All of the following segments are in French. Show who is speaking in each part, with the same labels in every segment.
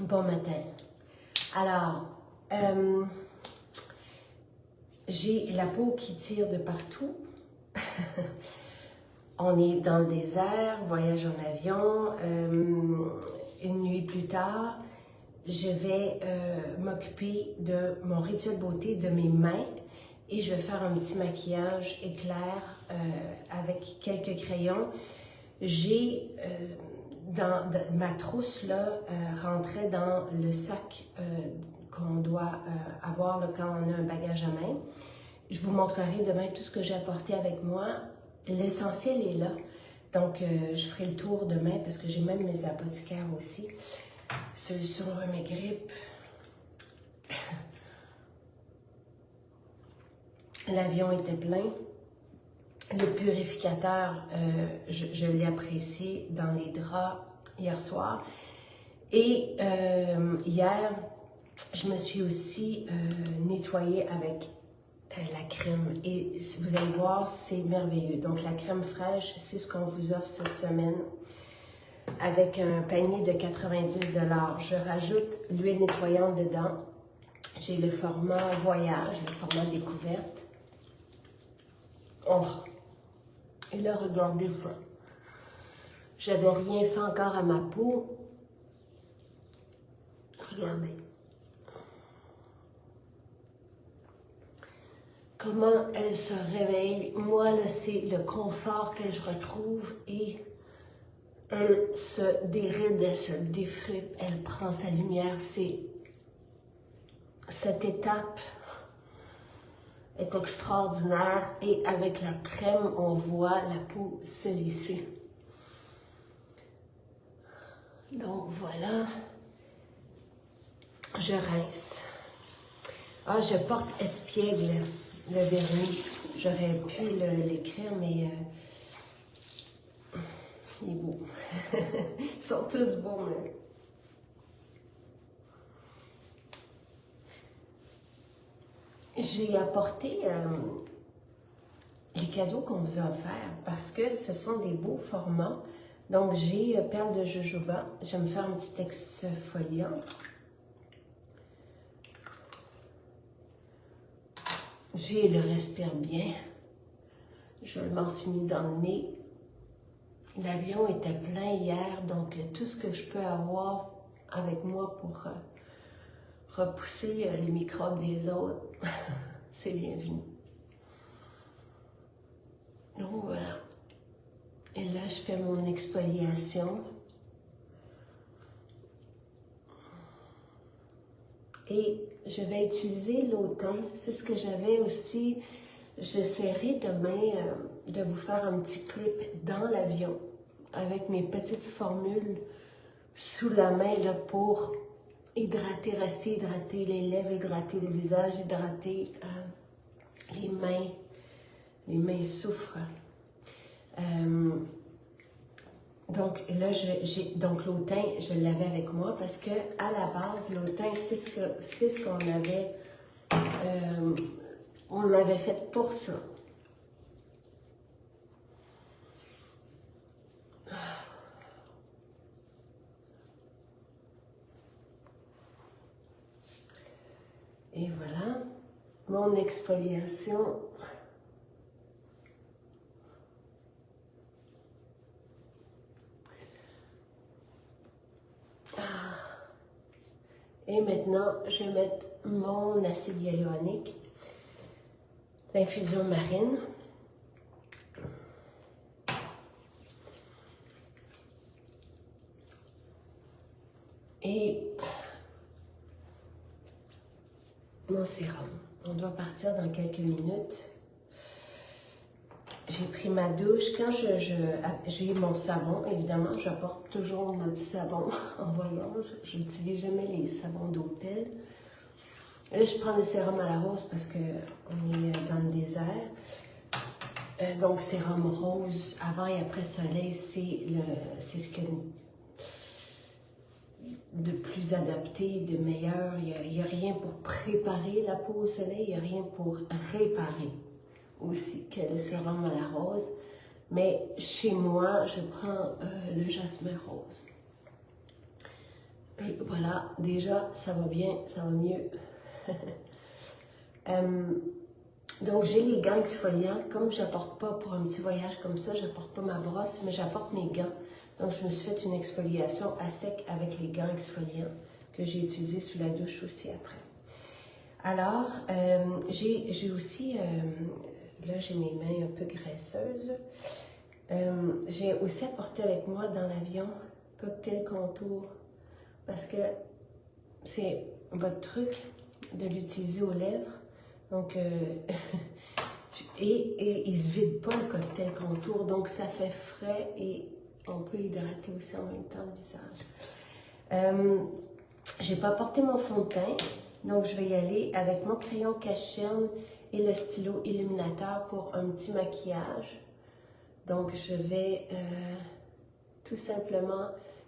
Speaker 1: Bon matin. Alors, j'ai la peau qui tire de partout. On est dans le désert, voyage en avion. Une nuit plus tard, je vais m'occuper de mon rituel beauté de mes mains et je vais faire un petit maquillage éclair avec quelques crayons. J'ai dans ma trousse là, rentrait dans le sac qu'on doit avoir là, quand on a un bagage à main. Je vous montrerai demain tout ce que j'ai apporté avec moi. L'essentiel est là. Donc, je ferai le tour demain parce que j'ai même les apothicaires aussi. Solution rhume et grippe. L'avion était plein. Le purificateur, je l'ai apprécié dans les draps hier soir. Et hier, je me suis aussi nettoyée avec la crème. Et vous allez voir, c'est merveilleux. Donc, la crème fraîche, c'est ce qu'on vous offre cette semaine avec un panier de 90 $. Je rajoute l'huile nettoyante dedans. J'ai le format voyage, le format découverte. Oh! Et là, regardez ça. J'avais rien fait encore à ma peau. Regardez. Comment elle se réveille. Moi, là, c'est le confort que je retrouve et elle se déride, elle se défripe, elle prend sa lumière. C'est cette étape est extraordinaire et avec la crème, on voit la peau se lisser. Donc voilà, je rince. Ah, je porte espiègle, le vernis. J'aurais pu l'écrire, mais il est beau. Ils sont tous beaux, mais... J'ai apporté les cadeaux qu'on vous a offerts parce que ce sont des beaux formats. Donc, j'ai perles de jojoba. Je vais me faire un petit exfoliant. J'ai le respire bien. Je m'en suis mis dans le nez. L'avion était plein hier, donc tout ce que je peux avoir avec moi pour repousser les microbes des autres, c'est bienvenu. Donc voilà. Et là, je fais mon exfoliation. Et je vais utiliser l'automne. C'est ce que j'avais aussi. J'essaierai demain de vous faire un petit clip dans l'avion avec mes petites formules sous la main là, pour hydrater, rester hydraté les lèvres, hydrater le visage, hydrater les mains. Les mains souffrent. Donc là, donc l'automne, je l'avais avec moi parce que à la base, l'automne, c'est ce qu'on avait, on l'avait fait pour ça. Et voilà, mon exfoliation. Et maintenant, je vais mettre mon acide hyaluronique, l'infusion marine. Et mon sérum. On doit partir dans quelques minutes. J'ai pris ma douche. Quand j'ai mon savon, évidemment, j'apporte toujours mon petit savon en voyage. Je n'utilise jamais les savons d'hôtel. Là, je prends le sérum à la rose parce qu'on est dans le désert. Donc, sérum rose, avant et après soleil, c'est ce que de plus adapté, de meilleur. Il n'y a rien pour préparer la peau au soleil, il n'y a rien pour réparer aussi que le sérum à la rose. Mais chez moi, je prends le jasmin rose. Et voilà, déjà, ça va bien, ça va mieux. Donc, j'ai les gants exfoliants. Comme je n'apporte pas pour un petit voyage comme ça, je n'apporte pas ma brosse, mais j'apporte mes gants. Donc, je me suis fait une exfoliation à sec avec les gants exfoliants que j'ai utilisés sous la douche aussi après. Alors, j'ai aussi, là j'ai mes mains un peu graisseuses, j'ai aussi apporté avec moi dans l'avion Cocktail Contour parce que c'est votre truc de l'utiliser aux lèvres. Donc, et il ne se vide pas le Cocktail Contour, donc ça fait frais et on peut hydrater aussi en même temps le visage. J'ai pas porté mon fond de teint, donc je vais y aller avec mon crayon cache-cerne et le stylo illuminateur pour un petit maquillage. Donc je vais tout simplement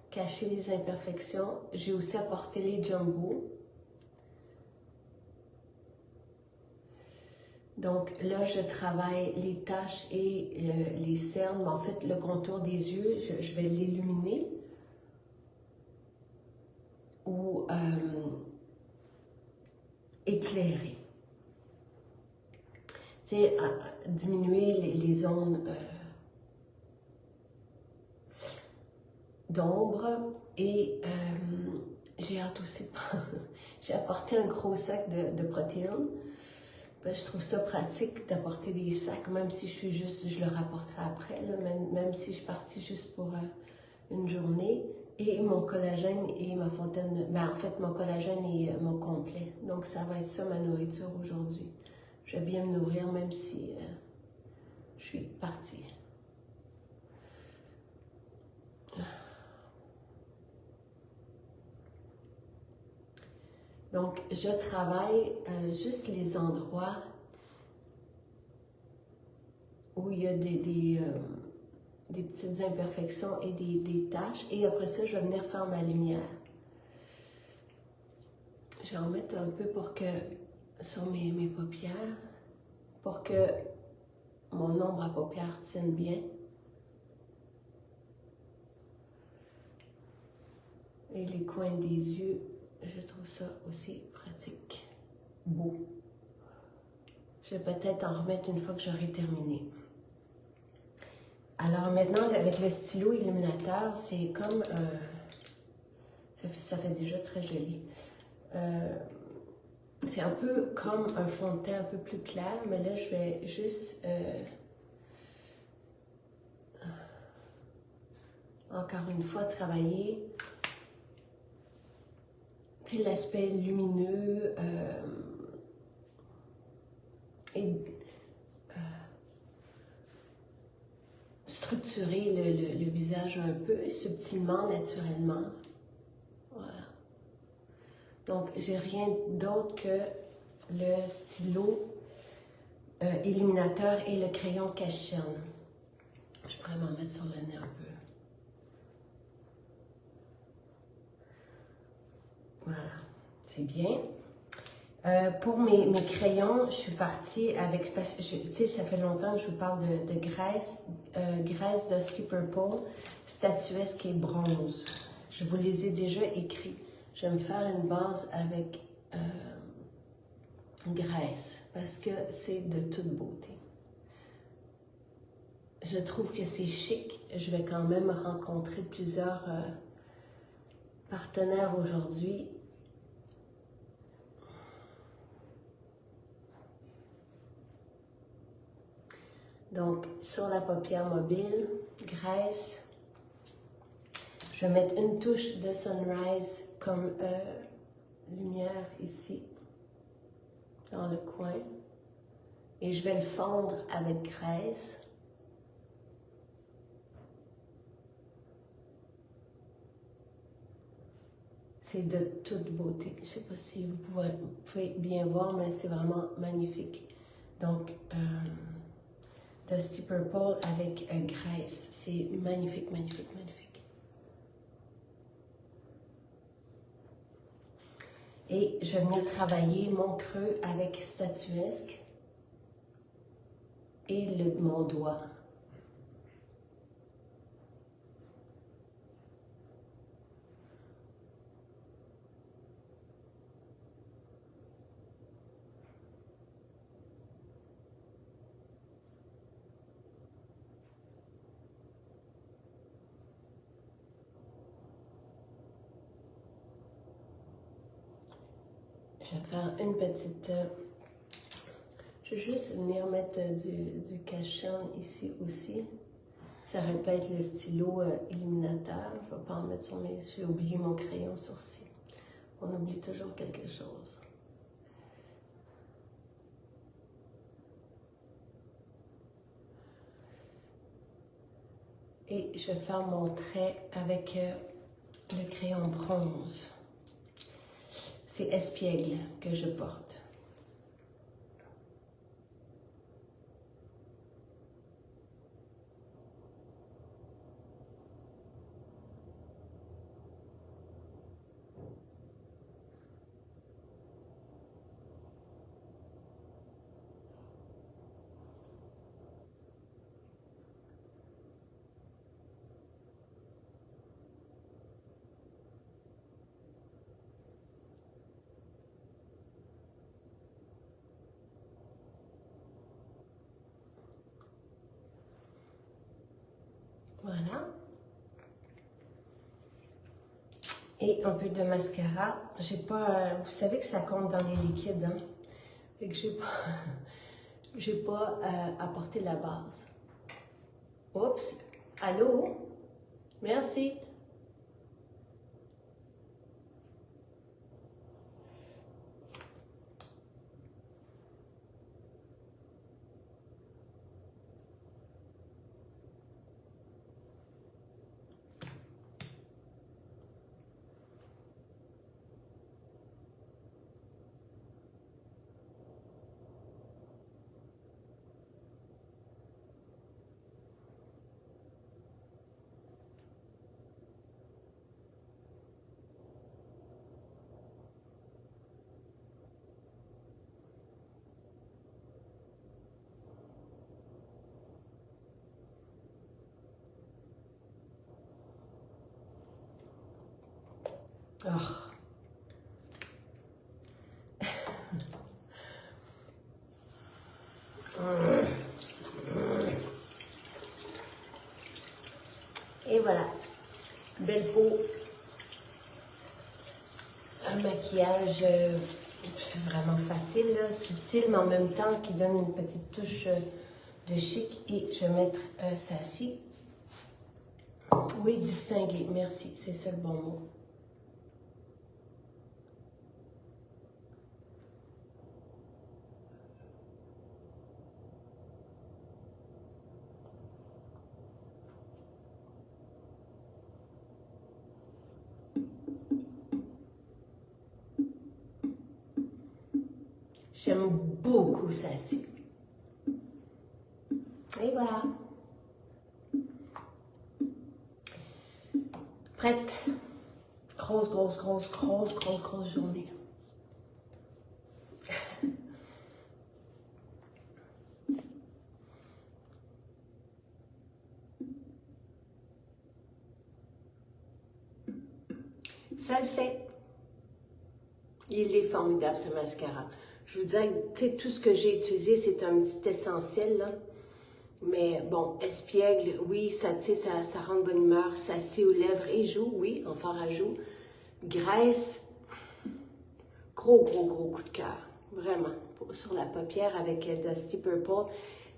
Speaker 1: cacher les imperfections. J'ai aussi apporté les Jumbo. Donc là, je travaille les taches et les cernes, mais en fait le contour des yeux, je vais l'illuminer ou éclairer. Tu sais, diminuer les zones d'ombre et j'ai hâte aussi, j'ai apporté un gros sac de protéines. Ben, je trouve ça pratique d'apporter des sacs, même si je le rapporterai après, là, même si je suis partie juste pour une journée. Et mon collagène et ma fontaine, ben en fait mon collagène et mon complet. Donc ça va être ça ma nourriture aujourd'hui. Je vais bien me nourrir même si je suis partie. Donc, je travaille juste les endroits où il y a des petites imperfections et des taches. Et après ça, je vais venir faire ma lumière. Je vais en mettre un peu pour que sur mes paupières, pour que mon ombre à paupières tienne bien. Et les coins des yeux, je trouve ça aussi pratique, beau. Je vais peut-être en remettre une fois que j'aurai terminé. Alors maintenant, avec le stylo illuminateur, c'est comme... ça fait déjà très joli. C'est un peu comme un fond de teint un peu plus clair, mais là, je vais juste... encore une fois, travailler l'aspect lumineux et structurer le visage un peu, subtilement, naturellement. Voilà. Donc, j'ai rien d'autre que le stylo illuminateur et le crayon cache-cerne. Je pourrais m'en mettre sur le nez un peu. Voilà, c'est bien. Pour mes crayons, je suis partie avec, parce que tu sais, ça fait longtemps que je vous parle de graisse, graisse Dusty Purple, statuesque et bronze. Je vous les ai déjà écrits. Je vais me faire une base avec graisse, parce que c'est de toute beauté. Je trouve que c'est chic. Je vais quand même rencontrer plusieurs partenaires aujourd'hui. Donc, sur la paupière mobile, graisse. Je vais mettre une touche de Sunrise comme lumière ici, dans le coin. Et je vais le fondre avec graisse. C'est de toute beauté. Je ne sais pas si vous pouvez bien voir, mais c'est vraiment magnifique. Donc, Dusty Purple avec graisse. C'est magnifique, magnifique, magnifique. Et je vais venir travailler mon creux avec statuesque et mon doigt. Je vais faire une petite... je vais juste venir mettre du cache-cerne ici aussi. Ça répète le stylo illuminateur. Je ne vais pas en mettre sur mes... J'ai oublié mon crayon sourcil. On oublie toujours quelque chose. Et je vais faire mon trait avec le crayon bronze. C'est espiègle que je porte. Voilà. Et un peu de mascara. J'ai pas... vous savez que ça compte dans les liquides, hein? Fait que j'ai pas apporté la base. Oups! Allô? Merci! Oh. Et voilà, belle peau, un maquillage, c'est vraiment facile, là, subtil, mais en même temps qui donne une petite touche de chic. Et je vais mettre ça-ci. Oui, distingué, merci, c'est ça le bon mot. J'aime beaucoup ça-ci. Et voilà. Prête. Grosse journée. Ça le fait. Il est formidable, ce mascara. Je vous dirais, tu sais, tout ce que j'ai utilisé, c'est un petit essentiel, là. Mais bon, espiègle, oui, ça rend de bonne humeur. Ça scie aux lèvres et joues, oui, en fard à joues. Graisse, gros coup de cœur. Vraiment. Sur la paupière avec Dusty Purple.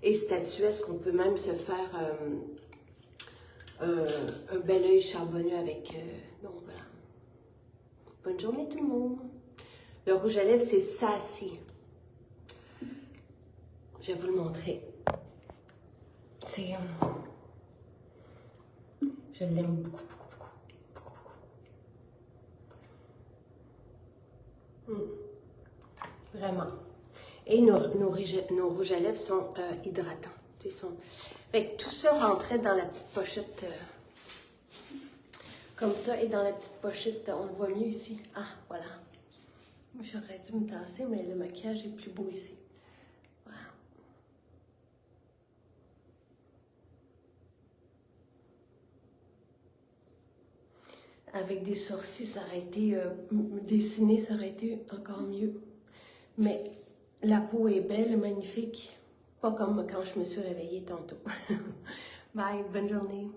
Speaker 1: Et statuesque, on peut même se faire un bel œil charbonneux avec... donc voilà. Bonne journée tout le monde. Le rouge à lèvres, c'est Sassy. Je vais vous le montrer. C'est... je l'aime beaucoup. Vraiment. Et nos rouges à lèvres sont hydratants. Fait que tout ça rentrait dans la petite pochette comme ça. Et dans la petite pochette, on le voit mieux ici. Ah, voilà. J'aurais dû me tasser, mais le maquillage est plus beau ici. Voilà. Avec des sourcils, ça aurait été dessiné, ça aurait été encore mieux. Mais la peau est belle, magnifique. Pas comme quand je me suis réveillée tantôt. Bye, bonne journée.